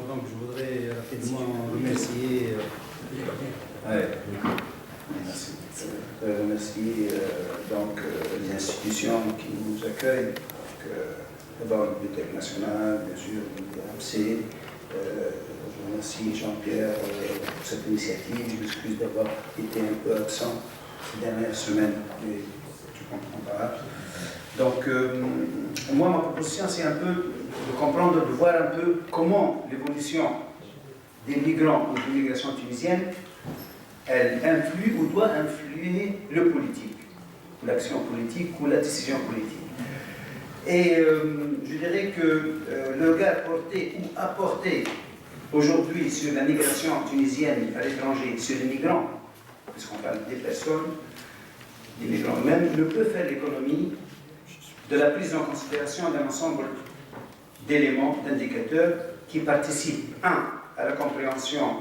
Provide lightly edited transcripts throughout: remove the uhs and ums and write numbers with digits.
donc je voudrais rapidement remercier. Merci. Remercier les institutions qui nous accueillent, d'abord la Bibliothèque nationale, bien sûr, l'AMC. Je remercie Jean-Pierre pour cette initiative. Je m'excuse d'avoir été un peu absent ces dernières semaines, mais tu comprends pas. Donc, moi, ma proposition, c'est un peu de comprendre, de voir un peu comment l'évolution des migrants ou de l'immigration tunisienne, elle influe ou doit influer le politique, l'action politique ou la décision politique. Et je dirais que le regard porté ou apporté aujourd'hui sur la migration tunisienne à l'étranger, sur les migrants, puisqu'on parle des personnes, des migrants eux-mêmes, ne peut faire l'économie de la prise en considération d'un ensemble d'éléments, d'indicateurs qui participent, à la compréhension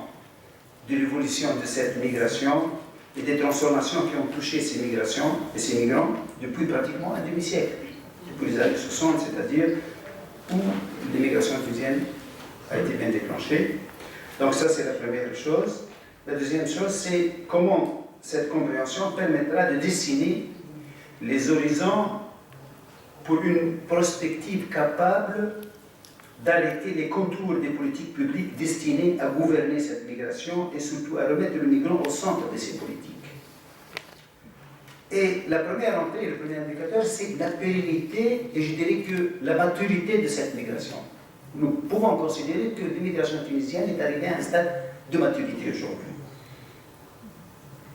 de l'évolution de cette migration et des transformations qui ont touché ces migrations et ces migrants depuis pratiquement un demi-siècle, depuis les années 60, c'est-à-dire où l'immigration tunisienne a été bien déclenchée. Donc ça, c'est la première chose. La deuxième chose, c'est comment cette compréhension permettra de dessiner les horizons pour une prospective capable d'arrêter les contours des politiques publiques destinées à gouverner cette migration et surtout à remettre le migrant au centre de ces politiques. Et la première entrée, le premier indicateur, c'est la pérennité et je dirais que la maturité de cette migration. Nous pouvons considérer que l'immigration tunisienne est arrivée à un stade de maturité aujourd'hui.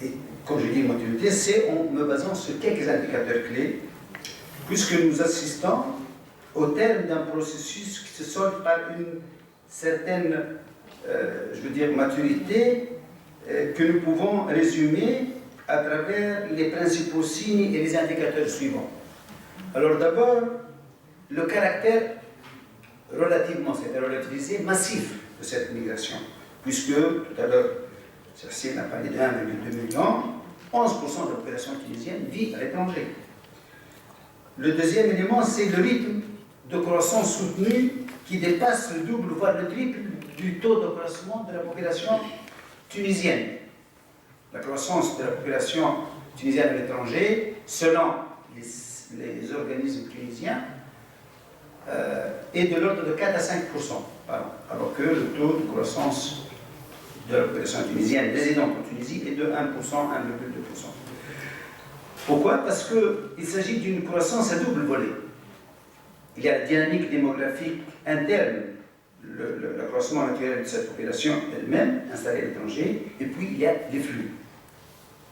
Et quand je dis maturité, c'est en me basant sur quelques indicateurs clés, puisque nous assistons au terme d'un processus qui se solde par une certaine, maturité que nous pouvons résumer à travers les principaux signes et les indicateurs suivants. Alors d'abord, le caractère relativement, c'est relativisé, massif de cette migration, puisque tout à l'heure, Cécile a parlé de 1,2 million, 11% de la population tunisienne vit à l'étranger. Le deuxième élément, c'est le rythme de croissance soutenue qui dépasse le double, voire le triple du taux de croissance de la population tunisienne. La croissance de la population tunisienne à l'étranger, selon les organismes tunisiens, est de l'ordre de 4 à 5%, alors que le taux de croissance de la population tunisienne résidente en Tunisie est de 1%, 1,2%. Pourquoi? Parce qu'il s'agit d'une croissance à double volet. Il y a la dynamique démographique interne, l'accroissement naturel de cette population elle-même, installée à l'étranger, et puis il y a les flux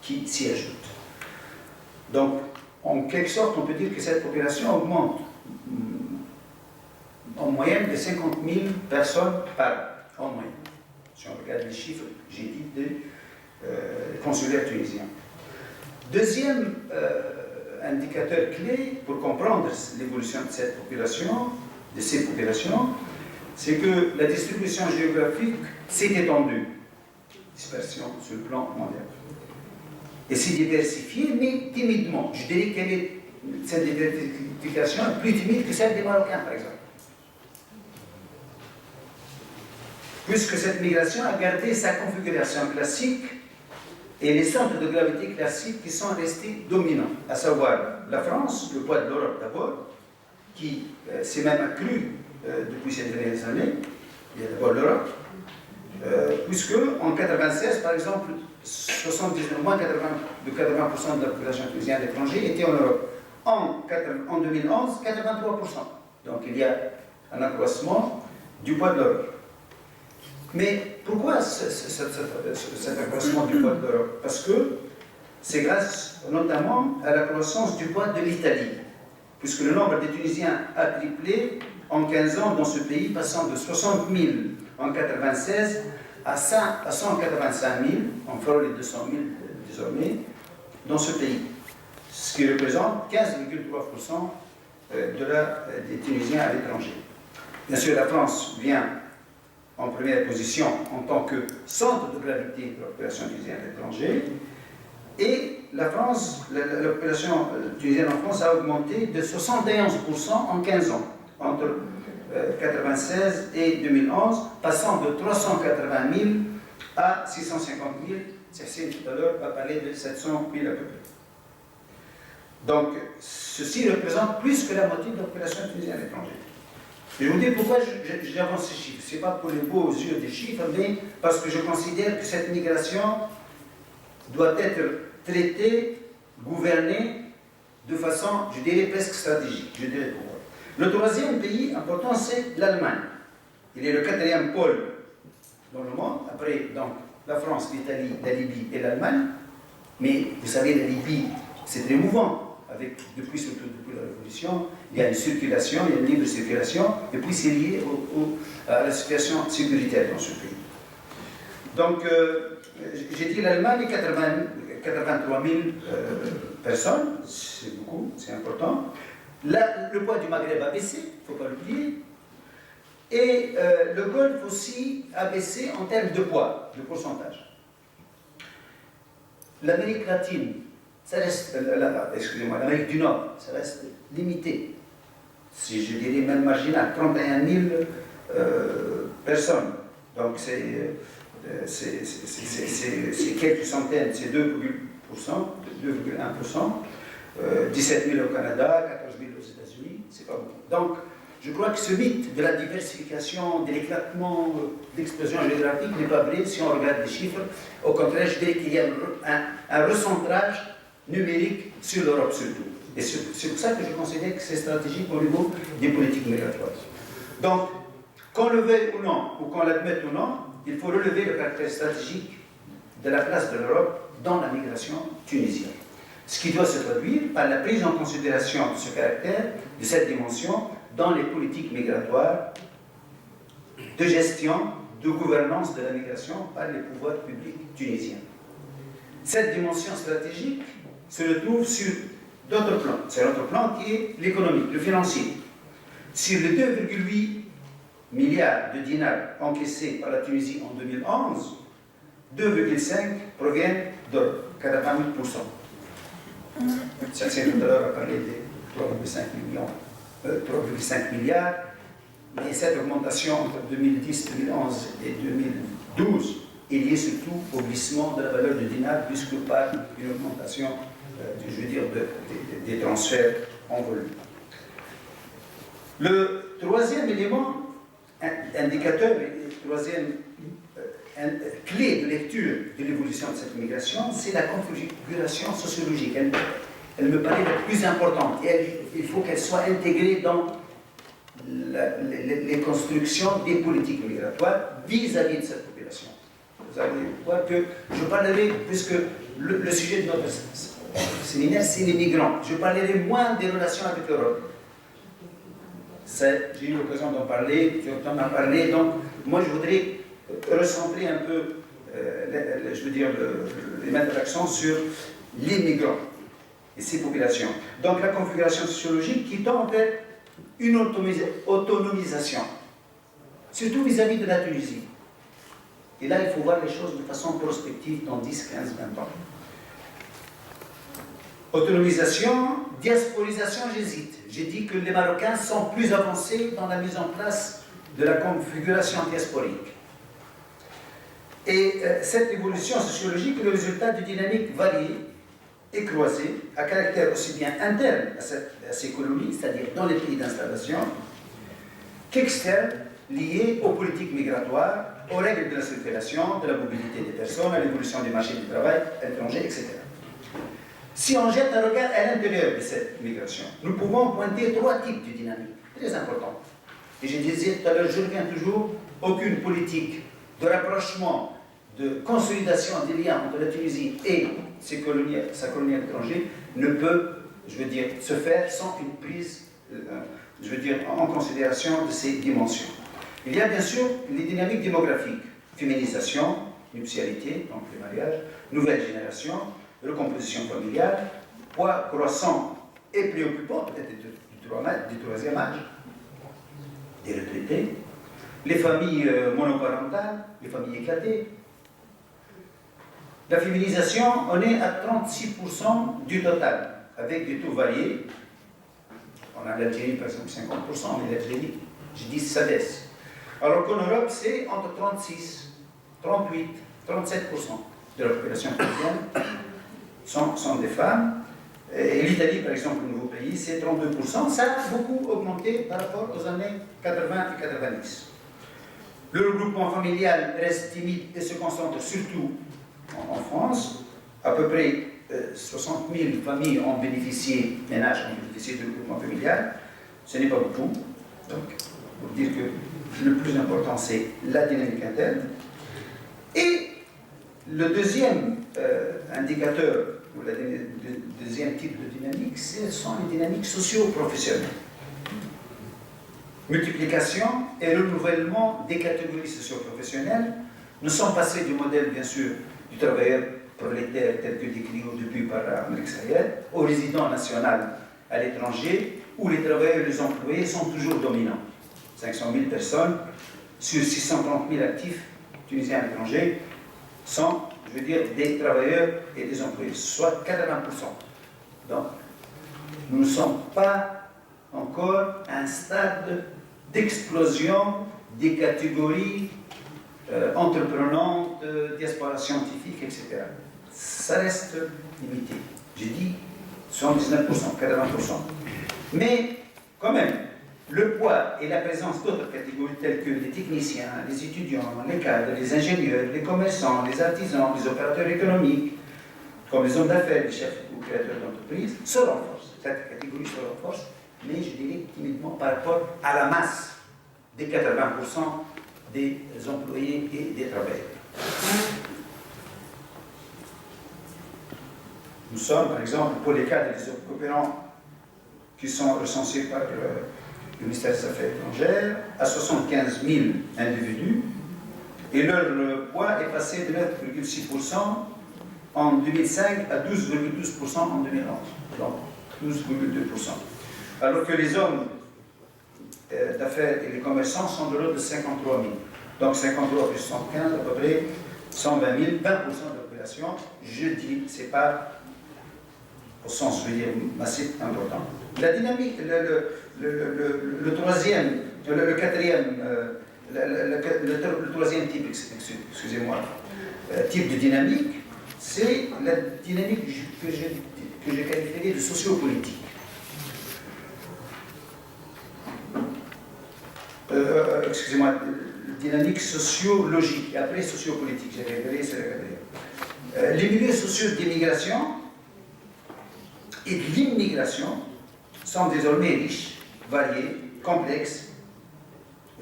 qui s'y ajoutent. Donc, en quelque sorte, on peut dire que cette population augmente en moyenne de 50 000 personnes par an, en moyenne. Si on regarde les chiffres, j'ai dit, des consulaires tunisiens. Deuxième indicateur clé pour comprendre l'évolution de cette population, de ces populations, c'est que la distribution géographique s'est étendue, dispersion sur le plan mondial, et s'est diversifiée, mais timidement. Je dirais que cette diversification est plus timide que celle des Marocains, par exemple. Puisque cette migration a gardé sa configuration classique et les centres de gravité classiques qui sont restés dominants, à savoir la France, le poids de l'Europe d'abord, qui s'est même accru depuis ces dernières années. Il y a d'abord l'Europe, puisque en 1996, par exemple, moins de 80% de la population tunisienne à l'étranger était en Europe. En 2011, 83%. Donc il y a un accroissement du poids de l'Europe. Mais pourquoi cet accroissement du poids de l'Europe? Parce que c'est grâce notamment à la croissance du poids de l'Italie, puisque le nombre des Tunisiens a triplé en 15 ans dans ce pays, passant de 60 000 en 1996 à 185 000, on frôle les 200 000 désormais, dans ce pays, ce qui représente 15,3% des Tunisiens à l'étranger. Bien sûr, la France vient en première position en tant que centre de gravité de la population tunisienne à l'étranger, et la France, la population tunisienne en France a augmenté de 71% en 15 ans, entre 1996 et 2011, passant de 380 000 à 650 000. Cécile, tout à l'heure, a parlé de 700 000 à peu près. Donc, ceci représente plus que la moitié de la population tunisienne à l'étranger. Je vous dis pourquoi j'avance ces chiffres. Ce n'est pas pour les beaux yeux des chiffres, mais parce que je considère que cette migration doit être traitée, gouvernée, de façon, je dirais, presque stratégique. Je dirais pourquoi. Le troisième pays important, c'est l'Allemagne. Il est le quatrième pôle dans le monde, après donc, la France, l'Italie, la Libye et l'Allemagne. Mais vous savez, la Libye, c'est très mouvant. Surtout depuis la Révolution, il y a une circulation, il y a une libre circulation, et puis c'est lié à la situation sécuritaire dans ce pays. Donc, j'ai dit l'Allemagne, 83 000 personnes, c'est beaucoup, c'est important. Là, le poids du Maghreb a baissé, il ne faut pas l'oublier. Et le Golfe aussi a baissé en termes de poids, de pourcentage. L'Amérique latine, ça reste, excusez-moi, l'Amérique du Nord, ça reste limité. Si je dirais même marginal, 31 000 personnes. Donc c'est quelques centaines, c'est 2,1%, 17 000 au Canada, 14 000 aux États-Unis, c'est pas beaucoup. Donc je crois que ce mythe de la diversification, de l'éclatement, de l'explosion géographique n'est pas vrai si on regarde les chiffres. Au contraire, je dirais qu'il y a un recentrage numérique sur l'Europe surtout. Et c'est pour ça que je considère que c'est stratégique au niveau des politiques migratoires. Donc, qu'on le veuille ou non, ou qu'on l'admette ou non, il faut relever le caractère stratégique de la place de l'Europe dans la migration tunisienne. Ce qui doit se traduire par la prise en considération de ce caractère, de cette dimension, dans les politiques migratoires, de gestion, de gouvernance de la migration par les pouvoirs publics tunisiens. Cette dimension stratégique se retrouve sur d'autres plans. C'est l'autre plan qui est l'économique, le financier. Sur les 2,8 milliards de dinars encaissés par la Tunisie en 2011, 2,5 proviennent de 88%. Certains tout à l'heure a parlé des 3,5 milliards, mais cette augmentation entre 2010, 2011 et 2012 est liée surtout au glissement de la valeur du dinar, puisque par une augmentation, je veux dire, des transferts en volume. Le troisième élément, indicateur, le troisième clé de lecture de l'évolution de cette migration, c'est la configuration sociologique. Elle me paraît la plus importante. Et il faut qu'elle soit intégrée dans les constructions des politiques migratoires vis-à-vis de cette population. Vous allez voir que je parlerai, puisque le sujet de notre séminaire, c'est les migrants. Je parlerai moins des relations avec l'Europe. J'ai eu l'occasion d'en parler, tu en as parlé, donc moi je voudrais recentrer un peu, je veux dire, les mettre l'accent sur les migrants et ces populations. Donc la configuration sociologique qui tend vers une autonomisation, surtout vis-à-vis de la Tunisie. Et là, il faut voir les choses de façon prospective dans 10, 15, 20 ans. Autonomisation, diasporisation, j'hésite. J'ai dit que les Marocains sont plus avancés dans la mise en place de la configuration diasporique. Et cette évolution sociologique est le résultat de dynamiques variées et croisées, à caractère aussi bien interne à ces colonies, c'est-à-dire dans les pays d'installation, qu'externe, liées aux politiques migratoires, aux règles de la circulation, de la mobilité des personnes, à l'évolution du marché du travail étranger, etc. Si on jette un regard à l'intérieur de cette migration, nous pouvons pointer 3 types de dynamiques très importantes. Et je disais tout à l'heure, je reviens toujours, aucune politique de rapprochement, de consolidation des liens entre la Tunisie et sa colonie à l'étranger ne peut, je veux dire, se faire sans une prise, je veux dire, en considération de ces dimensions. Il y a bien sûr les dynamiques démographiques, féminisation, nuptialité, donc les mariages, nouvelle génération, recomposition familiale, poids croissant et préoccupant, peut-être du troisième âge, des retraités, les familles monoparentales, les familles éclatées. La féminisation, on est à 36% du total, avec des taux variés. On a l'Algérie, par exemple, 50%, mais l'Algérie Je dis ça baisse. Alors qu'en Europe, c'est entre 36, 38, 37% de la population tunisienne sont des femmes. Et l'Italie, par exemple, le nouveau pays, c'est 32%. Ça a beaucoup augmenté par rapport aux années 80 et 90. Le regroupement familial reste timide et se concentre surtout en France. À peu près 60 000 familles ont bénéficié, ménages ont bénéficié du regroupement familial. Ce n'est pas beaucoup. Donc, pour dire que le plus important, c'est la dynamique interne. Et le deuxième indicateur, ou le deuxième type de dynamique, ce sont les dynamiques socio-professionnelles. Multiplication et renouvellement des catégories socio-professionnelles. Nous sommes passés du modèle, bien sûr, du travailleur prolétaire tel que décrit au début par Ahmed Sayed, au résident national à l'étranger, où les travailleurs et les employés sont toujours dominants. 500 000 personnes sur 630 000 actifs tunisiens à l'étranger sont, je veux dire, des travailleurs et des employés, soit 80%. Donc, nous ne sommes pas encore à un stade d'explosion des catégories entreprenantes, diaspora scientifique, etc. Ça reste limité. J'ai dit 79%, 80%. Mais, quand même, le poids et la présence d'autres catégories telles que les techniciens, les étudiants, les cadres, les ingénieurs, les commerçants, les artisans, les opérateurs économiques, comme les hommes d'affaires, les chefs ou créateurs d'entreprises, se renforcent. Cette catégorie se renforce, mais je dirais timidement par rapport à la masse des 80% des employés et des travailleurs. Nous sommes, par exemple, pour les cadres et les opérants qui sont recensés par le ministère des Affaires étrangères, à 75 000 individus, et leur poids est passé de 9,6% en 2005 à 12,12% en 2011. Donc, 12,2%. Alors que les hommes d'affaires et les commerçants sont de l'ordre de 53 000. Donc 53 plus 115, à peu près 120 000, 20% de la population. Je dis, c'est pas au sens, je veux dire, massif important. La dynamique, le troisième, le quatrième, le troisième type, excusez-moi, type de dynamique, c'est la dynamique que j'ai qualifiée de sociopolitique. Excusez-moi, dynamique sociologique, et après sociopolitique, j'ai révélé, c'est la quatrième. Les milieux sociaux d'immigration et de l'immigration sont désormais riches, variés, complexes,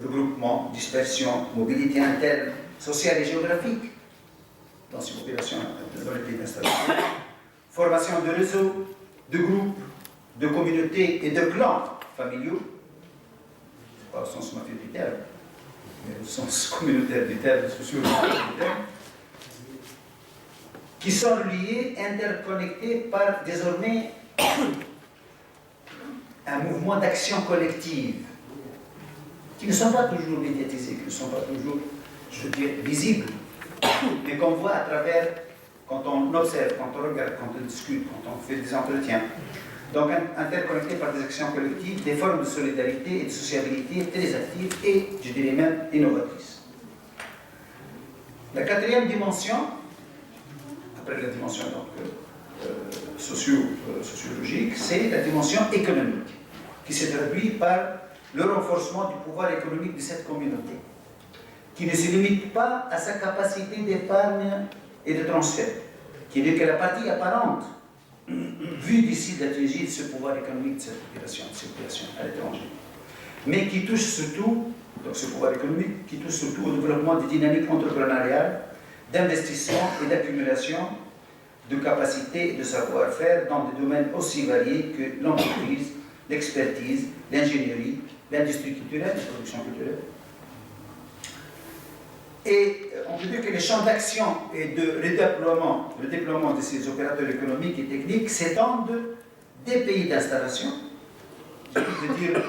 regroupement, dispersion, mobilité interne, sociale et géographique dans ces populations, dans les pays d'installation, formation de réseaux, de groupes, de communautés et de clans familiaux, pas au sens mafieux du terme, mais au sens communautaire du terme, socio-culturel du terme, qui sont liés, interconnectés par désormais un mouvement d'action collective, qui ne sont pas toujours médiatisés, qui ne sont pas toujours, je veux dire, visibles, mais qu'on voit à travers, quand on observe, quand on regarde, quand on discute, quand on fait des entretiens. Donc interconnectés par des actions collectives, des formes de solidarité et de sociabilité très actives et, je dirais même, innovatrices. La quatrième dimension, après la dimension donc, sociologique, c'est la dimension économique, qui se traduit par le renforcement du pouvoir économique de cette communauté, qui ne se limite pas à sa capacité d'épargne et de transfert, qui n'est que la partie apparente, vue d'ici de la Tunisie, de ce pouvoir économique de cette population à l'étranger, mais qui touche surtout, donc ce pouvoir économique, qui touche surtout au développement des dynamiques entrepreneuriales, d'investissement et d'accumulation de capacités et de savoir-faire dans des domaines aussi variés que l'entreprise, l'expertise, l'ingénierie, l'industrie culturelle, la production culturelle. Et on peut dire que les champs d'action et de le déploiement de ces opérateurs économiques et techniques s'étendent des pays d'installation, je peux dire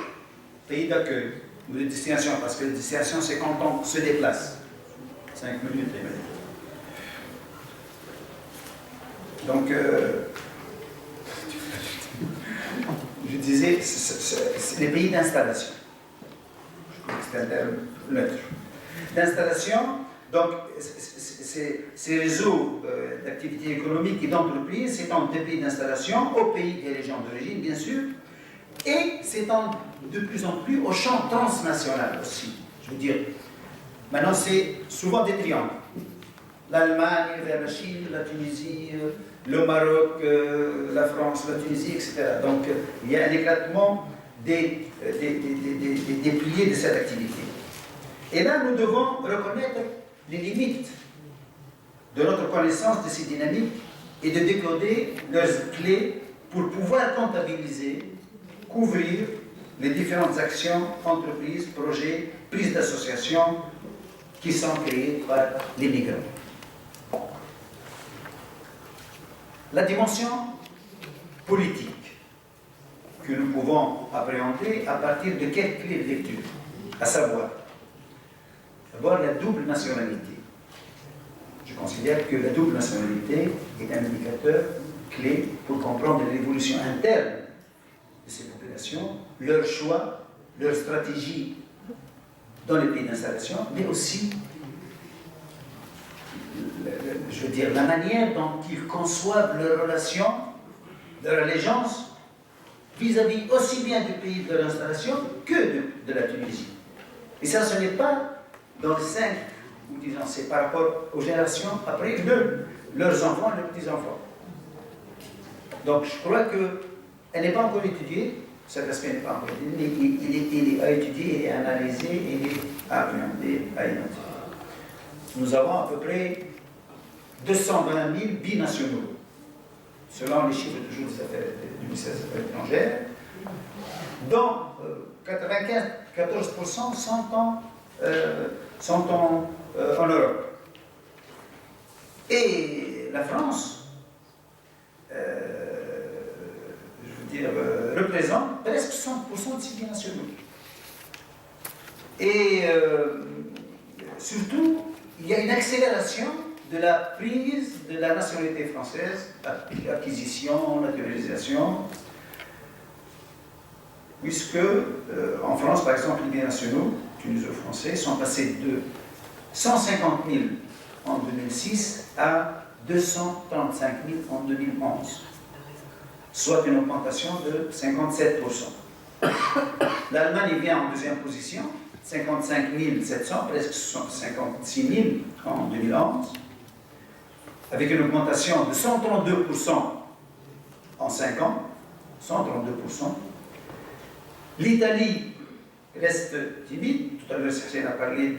pays d'accueil ou de destination, parce que la destination c'est quand on se déplace. 5 minutes et minutes. Donc, je disais, c'est les pays d'installation. c'est un terme neutre. D'installation, donc ces réseaux d'activités économiques et d'entreprises s'étendent des pays d'installation aux pays et régions d'origine, bien sûr, et s'étendent de plus en plus au champ transnational aussi. Je veux dire, maintenant c'est souvent des triangles. L'Allemagne vers la Chine, la Tunisie, le Maroc, la France, la Tunisie, etc. Donc il y a un éclatement des piliers de cette activité. Et là, nous devons reconnaître les limites de notre connaissance de ces dynamiques et de décoder leurs clés pour pouvoir comptabiliser, couvrir les différentes actions, entreprises, projets, prises d'association qui sont créées par les migrants. La dimension politique que nous pouvons appréhender à partir de quelques clés de lecture, à savoir, d'abord la double nationalité. Je considère que la double nationalité est un indicateur clé pour comprendre l'évolution interne de ces populations, leurs choix, leurs stratégies dans les pays d'installation, mais aussi je veux dire, la manière dont ils conçoivent leurs relations, leur allégeance, vis-à-vis aussi bien du pays de leur installation que de la Tunisie. Et ça, ce n'est pas dans le 5, ou disons, c'est par rapport aux générations après, leurs enfants, leurs petits-enfants. Donc, je crois qu'elle n'est pas encore étudiée, cet aspect n'est pas encore étudié, mais il est à étudier et à analyser, et il est à appréhender, à identifier. Nous avons à peu près 220 000 binationaux, selon les chiffres toujours du ministère des Affaires étrangères, dont 14% sont en Europe. Et la France, représente presque 60% de ces binationaux. Et surtout, il y a une accélération de la prise de la nationalité française, acquisition, naturalisation, puisque en France, par exemple, les binationaux tuniso-français sont passés de 150 000 en 2006 à 235 000 en 2011, soit une augmentation de 57%. L'Allemagne vient en deuxième position, 55 700, presque 56 000 en 2011, avec une augmentation de 132% en 5 ans, 132%. L'Italie reste timide. Tout à l'heure, Sergène a parlé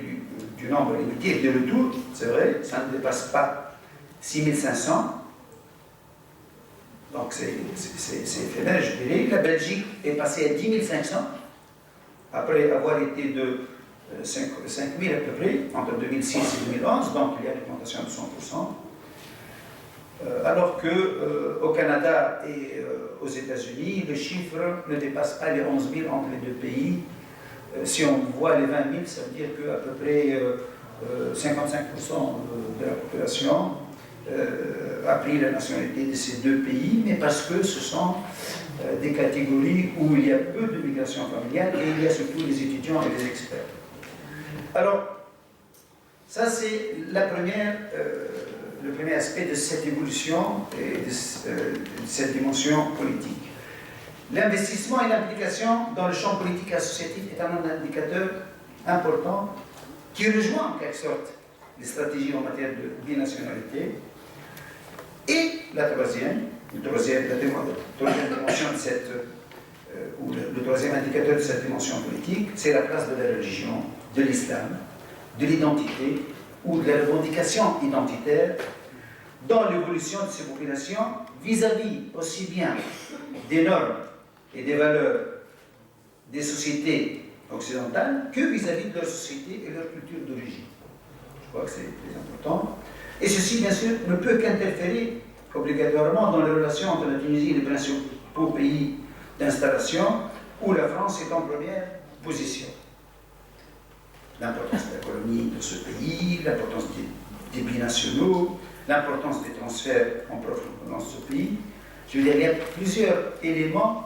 du nombre limité de retours, c'est vrai, ça ne dépasse pas 6 500. Donc c'est éphémère, je dirais. La Belgique est passée à 10 500, après avoir été de 5 000 à peu près, entre 2006 et 2011, donc il y a une augmentation de 100%. Alors qu'au Canada et aux États-Unis, le chiffre ne dépasse pas les 11 000 entre les deux pays. Si on voit les 20 000, ça veut dire qu'à peu près 55% de la population a pris la nationalité de ces deux pays, mais parce que ce sont des catégories où il y a peu de migration familiale et il y a surtout les étudiants et les experts. Alors, ça c'est le premier aspect de cette évolution et de cette dimension politique. L'investissement et l'implication dans le champ politique et associatif est un indicateur important qui rejoint en quelque sorte les stratégies en matière de binationalité. Et la troisième dimension de cette, ou le troisième indicateur de cette dimension politique, c'est la place de la religion, de l'islam, de l'identité ou de la revendication identitaire dans l'évolution de ces populations vis-à-vis aussi bien des normes et des valeurs des sociétés occidentales que vis-à-vis de leur société et leur culture d'origine. Je crois que c'est très important. Et ceci, bien sûr, ne peut qu'interférer obligatoirement dans les relations entre la Tunisie et les principaux pays d'installation où la France est en première position. L'importance de la colonie de ce pays, l'importance des binationaux, l'importance des transferts en profondeur dans ce pays. Je veux dire, il y a plusieurs éléments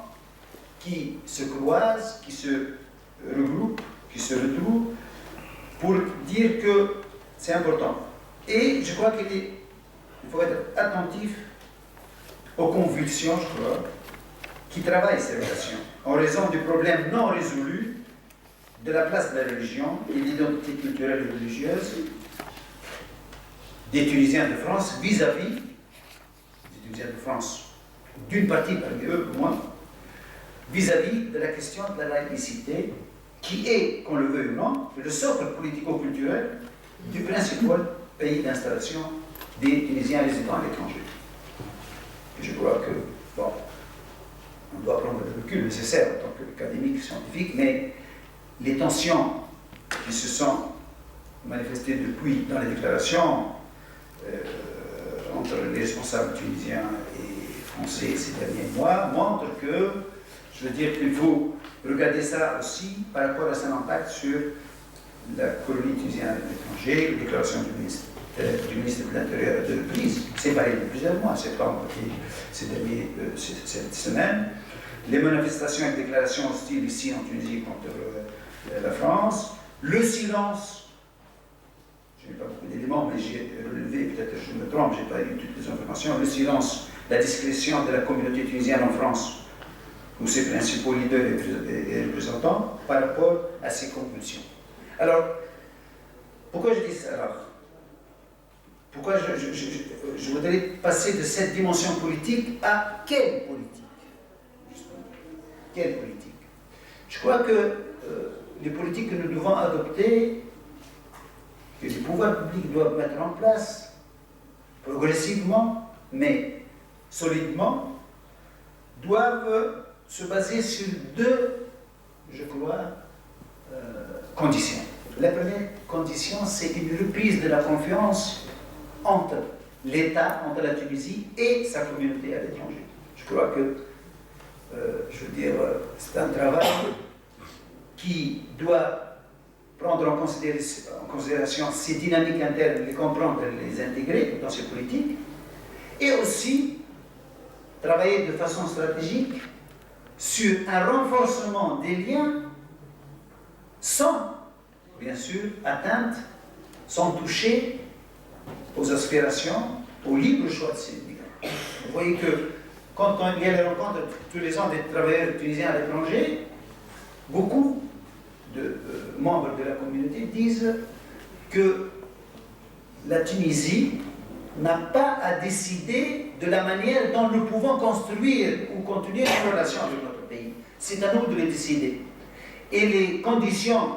qui se croisent, qui se regroupent qui se retrouvent pour dire que c'est important. Et je crois qu'il faut être attentif aux convulsions, je crois, qui travaillent ces relations, en raison du problème non résolu de la place de la religion et de l'identité culturelle et religieuse des Tunisiens de France vis-à-vis des Tunisiens de France, d'une partie parmi eux, pour moi, vis-à-vis de la question de la laïcité, qui est, qu'on le veuille ou non, le socle politico-culturel du principal pays d'installation des Tunisiens résidant à l'étranger. Et je crois que, bon, on doit prendre le recul nécessaire en tant qu'académique scientifique, mais les tensions qui se sont manifestées depuis dans les déclarations entre les responsables tunisiens et français ces derniers mois montrent que, je veux dire qu'il faut regarder ça aussi par rapport à son impact sur la colonie tunisienne à l'étranger, les déclarations du ministre de l'Intérieur à deux reprises, séparées de plusieurs mois, septembre et cette semaine, les manifestations et déclarations hostiles ici en Tunisie contre la France, le silence. Je n'ai pas beaucoup d'éléments, mais j'ai relevé, peut-être que je me trompe, je n'ai pas eu toutes les informations, le silence, la discrétion de la communauté tunisienne en France, ou ses principaux leaders et représentants, par rapport à ces convulsions. Alors, pourquoi je dis ça alors? Pourquoi je voudrais passer de cette dimension politique à quelle politique? Justement. Quelle politique? Je crois que les politiques que nous devons adopter, que les pouvoirs publics doivent mettre en place, progressivement, mais solidement, doivent se baser sur deux, je crois, conditions. La première condition, c'est une reprise de la confiance entre l'État, entre la Tunisie et sa communauté à l'étranger. Je crois que, je veux dire, c'est un travail qui doit prendre en considération ces dynamiques internes, les comprendre, les intégrer dans ces politiques, et aussi travailler de façon stratégique sur un renforcement des liens sans, bien sûr, atteinte, sans toucher aux aspirations, au libre choix de ces migrants. Vous voyez que quand il y a les rencontres tous les ans des travailleurs tunisiens à l'étranger, beaucoup de membres de la communauté disent que la Tunisie n'a pas à décider de la manière dont nous pouvons construire ou continuer nos relations avec notre pays. C'est à nous de le décider. Et les conditions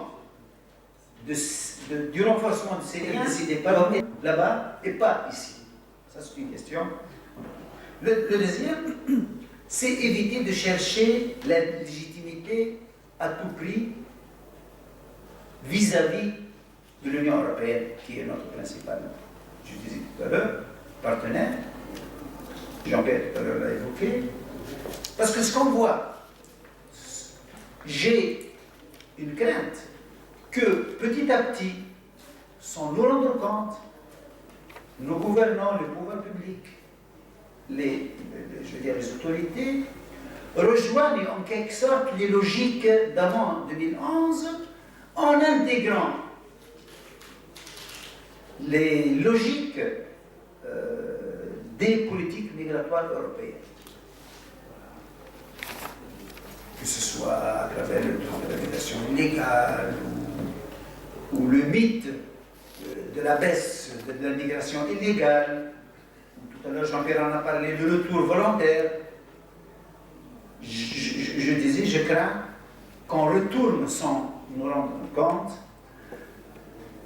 du renforcement de ces liens décidées par là-bas et pas ici. Ça, c'est une question. Le deuxième, c'est éviter de chercher la légitimité à tout prix vis-à-vis de l'Union européenne, qui est notre principal, je disais tout à l'heure, partenaire. Jean-Pierre tout à l'heure l'a évoqué. Parce que ce qu'on voit, j'ai une crainte que petit à petit, sans nous rendre compte, nos gouvernants, le pouvoir public, je veux dire les autorités, rejoignent en quelque sorte les logiques d'avant 2011 en intégrant les logiques des politiques migratoires européennes. Que ce soit à travers le droit de la migration illégale ou le mythe de la baisse de la migration illégale. Tout à l'heure, Jean-Pierre en a parlé, le retour volontaire. Je disais, je crains qu'on retourne sans nous rendre compte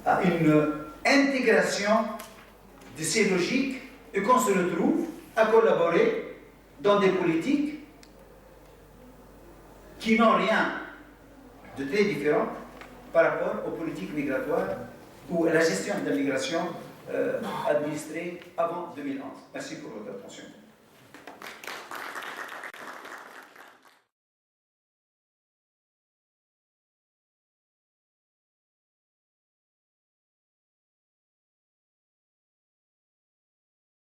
à une intégration de ces logiques et qu'on se retrouve à collaborer dans des politiques qui n'ont rien de très différent par rapport aux politiques migratoires ou à la gestion de la migration administrée avant 2011. Merci pour votre attention.